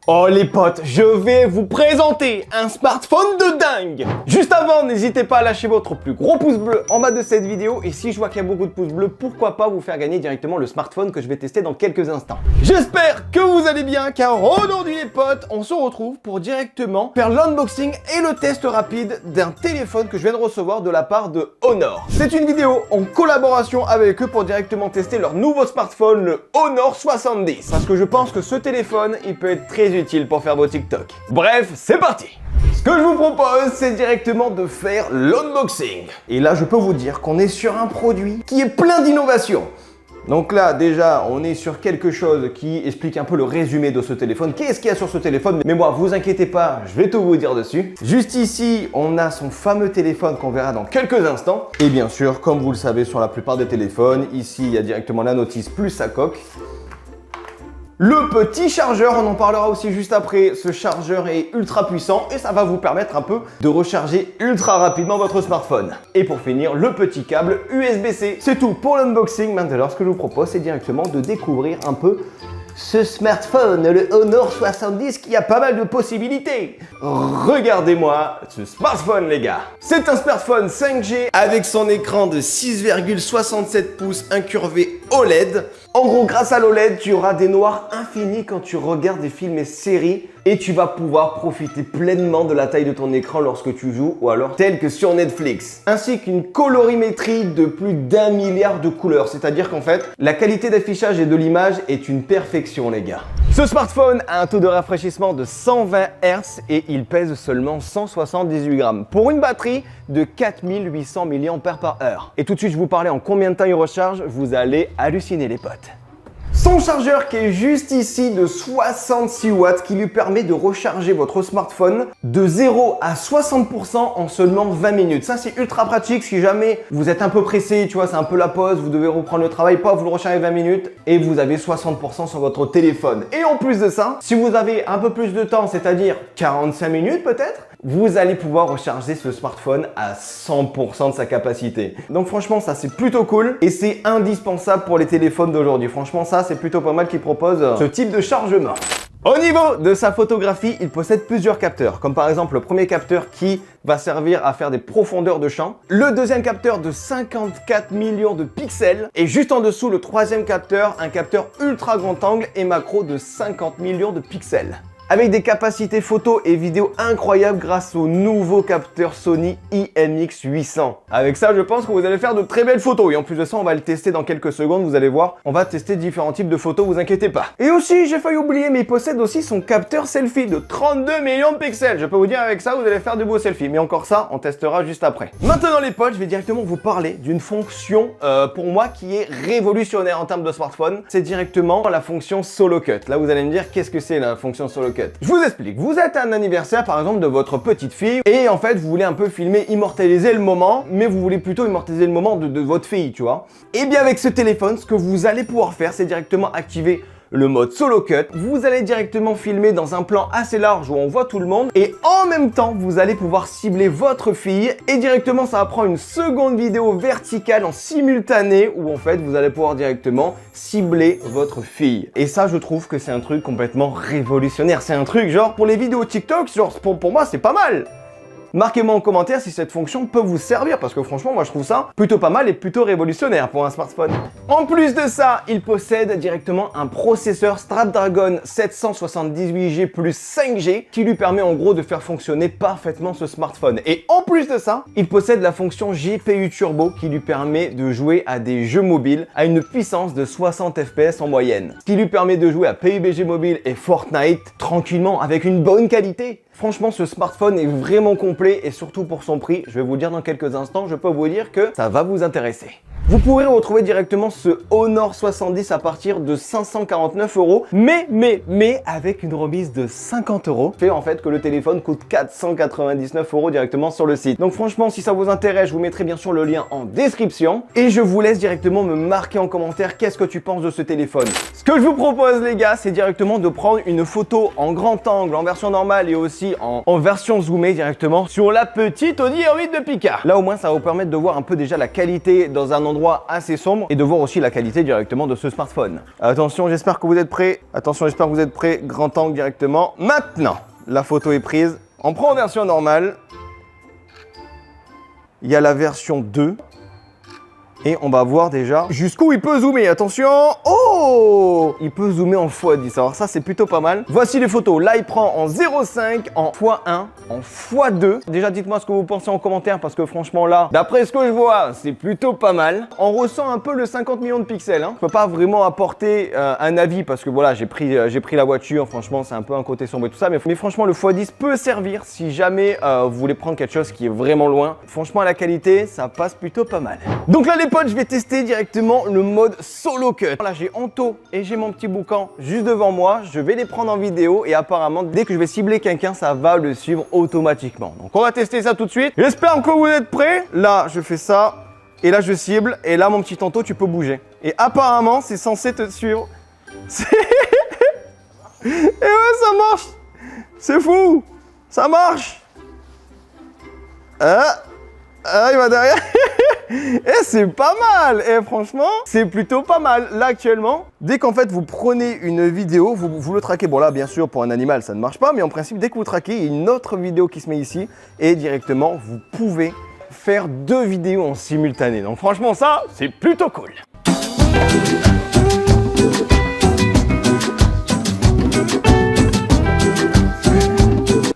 Oh les potes, je vais vous présenter un smartphone de dingue. Juste avant, n'hésitez pas à lâcher votre plus gros pouce bleu en bas de cette vidéo. Et si je vois qu'il y a beaucoup de pouces bleus, pourquoi pas vous faire gagner directement le smartphone que je vais tester dans quelques instants. J'espère que vous allez bien, car aujourd'hui les potes, on se retrouve pour directement faire l'unboxing et le test rapide d'un téléphone que je viens de recevoir de la part de Honor. C'est une vidéo en collaboration avec eux pour directement tester leur nouveau smartphone, le Honor 70. Parce que je pense que ce téléphone, il peut être très utile pour faire vos TikTok. Bref, c'est parti. Ce que je vous propose, c'est directement de faire l'unboxing. Et là, je peux vous dire qu'on est sur un produit qui est plein d'innovation. Donc là, déjà, on est sur quelque chose qui explique un peu le résumé de ce téléphone. Qu'est-ce qu'il y a sur ce téléphone? Mais moi, vous inquiétez pas, je vais tout vous dire dessus. Juste ici, on a son fameux téléphone qu'on verra dans quelques instants. Et bien sûr, comme vous le savez sur la plupart des téléphones, ici, il y a directement la notice plus sa coque. Le petit chargeur, on en parlera aussi juste après. Ce chargeur est ultra puissant et ça va vous permettre un peu de recharger ultra rapidement votre smartphone. Et pour finir, le petit câble USB-C. C'est tout pour l'unboxing. Maintenant, ce que je vous propose, c'est directement de découvrir un peu ce smartphone, le Honor 70, qui a pas mal de possibilités. Regardez-moi ce smartphone, les gars. C'est un smartphone 5G avec son écran de 6,67 pouces incurvé OLED. En gros, grâce à l'OLED, tu auras des noirs infinis quand tu regardes des films et séries et tu vas pouvoir profiter pleinement de la taille de ton écran lorsque tu joues ou alors tel que sur Netflix. Ainsi qu'une colorimétrie de plus d'1 milliard de couleurs. C'est-à-dire qu'en fait, la qualité d'affichage et de l'image est une perfection, les gars. Ce smartphone a un taux de rafraîchissement de 120 Hz et il pèse seulement 178 grammes pour une batterie de 4800 mAh. Et tout de suite, je vous parlais en combien de temps il recharge, vous allez halluciner les potes. Son chargeur qui est juste ici de 66 watts qui lui permet de recharger votre smartphone de 0 à 60% en seulement 20 minutes. Ça, c'est ultra pratique si jamais vous êtes un peu pressé, tu vois, c'est un peu la pause, vous devez reprendre le travail, pas vous le rechargez 20 minutes et vous avez 60% sur votre téléphone. Et en plus de ça, si vous avez un peu plus de temps, c'est-à-dire 45 minutes peut-être, vous allez pouvoir recharger ce smartphone à 100% de sa capacité. Donc franchement, ça c'est plutôt cool et c'est indispensable pour les téléphones d'aujourd'hui. Franchement, ça c'est plutôt pas mal qu'ils proposent ce type de chargement. Au niveau de sa photographie, il possède plusieurs capteurs, comme par exemple le premier capteur qui va servir à faire des profondeurs de champ, le deuxième capteur de 54 millions de pixels, et juste en dessous le troisième capteur, un capteur ultra grand angle et macro de 50 millions de pixels. Avec des capacités photo et vidéo incroyables grâce au nouveau capteur Sony IMX800. Avec ça, je pense que vous allez faire de très belles photos. Et en plus de ça, on va le tester dans quelques secondes, vous allez voir. On va tester différents types de photos, vous inquiétez pas. Et aussi, j'ai failli oublier, mais il possède aussi son capteur selfie de 32 millions de pixels. Je peux vous dire, avec ça, vous allez faire de beaux selfies. Mais encore ça, on testera juste après. Maintenant, les potes, je vais directement vous parler d'une fonction, pour moi, qui est révolutionnaire en termes de smartphone. C'est directement la fonction Solo Cut. Là, vous allez me dire, qu'est-ce que c'est la fonction Solo Cut? Je vous explique, vous êtes à un anniversaire par exemple de votre petite fille et en fait vous voulez un peu filmer, immortaliser le moment, mais vous voulez plutôt immortaliser le moment de votre fille, tu vois. Et bien avec ce téléphone, ce que vous allez pouvoir faire, c'est directement activer le mode Solo Cut. Vous allez directement filmer dans un plan assez large où on voit tout le monde et en même temps vous allez pouvoir cibler votre fille et directement ça va prendre une seconde vidéo verticale en simultané où en fait vous allez pouvoir directement cibler votre fille. Et ça je trouve que c'est un truc complètement révolutionnaire. C'est un truc genre pour les vidéos TikTok, genre pour moi c'est pas mal. Marquez-moi en commentaire si cette fonction peut vous servir parce que franchement moi je trouve ça plutôt pas mal et plutôt révolutionnaire pour un smartphone. En plus de ça, il possède directement un processeur Snapdragon 778G plus 5G qui lui permet en gros de faire fonctionner parfaitement ce smartphone. Et en plus de ça, il possède la fonction GPU Turbo qui lui permet de jouer à des jeux mobiles à une puissance de 60 FPS en moyenne. Ce qui lui permet de jouer à PUBG Mobile et Fortnite tranquillement avec une bonne qualité. Franchement, ce smartphone est vraiment complet et surtout pour son prix, je vais vous le dire dans quelques instants, je peux vous dire que ça va vous intéresser. Vous pourrez retrouver directement ce Honor 70 à partir de 549 €, mais avec une remise de 50 €. Fait en fait que le téléphone coûte 499 € directement sur le site. Donc franchement, si ça vous intéresse, je vous mettrai bien sûr le lien en description. Et je vous laisse directement me marquer en commentaire qu'est-ce que tu penses de ce téléphone. Ce que je vous propose les gars, c'est directement de prendre une photo en grand angle, en version normale et aussi aussi en version zoomée directement sur la petite Audi R8 de Picard. Là au moins ça va vous permettre de voir un peu déjà la qualité dans un endroit assez sombre et de voir aussi la qualité directement de ce smartphone. Attention, j'espère que vous êtes prêts. Attention, j'espère que vous êtes prêts. Grand angle directement. Maintenant, la photo est prise. On prend en version normale. Il y a la version 2. Et on va voir déjà jusqu'où il peut zoomer. Attention. Oh, il peut zoomer en x10. Alors ça, c'est plutôt pas mal. Voici les photos. Là, il prend en 0,5, en x1, en x2. Déjà, dites-moi ce que vous pensez en commentaire parce que franchement, là, d'après ce que je vois, c'est plutôt pas mal. On ressent un peu le 50 millions de pixels. Hein. Je peux pas vraiment apporter un avis parce que voilà, j'ai pris la voiture. Franchement, c'est un peu un côté sombre et tout ça. Mais franchement, le x10 peut servir si jamais vous voulez prendre quelque chose qui est vraiment loin. Franchement, la qualité, ça passe plutôt pas mal. Donc là, les potes, je vais tester directement le mode solo cut. Là, j'ai Anto et j'ai mon petit boucan juste devant moi. Je vais les prendre en vidéo et apparemment, dès que je vais cibler quelqu'un, ça va le suivre automatiquement. Donc, on va tester ça tout de suite. J'espère que vous êtes prêts. Là, je fais ça et là, je cible. Et là, mon petit Anto, tu peux bouger. Et apparemment, c'est censé te suivre. Et ouais, ça marche. C'est fou. Ça marche. Il va derrière. Et c'est pas mal. Et franchement, c'est plutôt pas mal. Là, actuellement, dès qu'en fait, vous prenez une vidéo, vous le traquez. Bon, là, bien sûr, pour un animal, ça ne marche pas. Mais en principe, dès que vous traquez, il y a une autre vidéo qui se met ici. Et directement, vous pouvez faire 2 vidéos en simultané. Donc franchement, ça, c'est plutôt cool.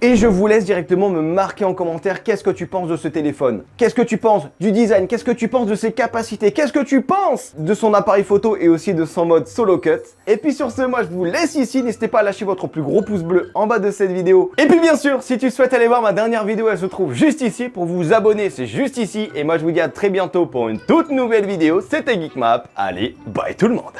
Et je vous laisse directement me marquer en commentaire qu'est-ce que tu penses de ce téléphone. Qu'est-ce que tu penses du design? Qu'est-ce que tu penses de ses capacités? Qu'est-ce que tu penses de son appareil photo et aussi de son mode solo cut? Et puis sur ce, moi je vous laisse ici. N'hésitez pas à lâcher votre plus gros pouce bleu en bas de cette vidéo. Et puis bien sûr, si tu souhaites aller voir ma dernière vidéo, elle se trouve juste ici. Pour vous abonner, c'est juste ici. Et moi je vous dis à très bientôt pour une toute nouvelle vidéo. C'était Geekmap. Allez, bye tout le monde.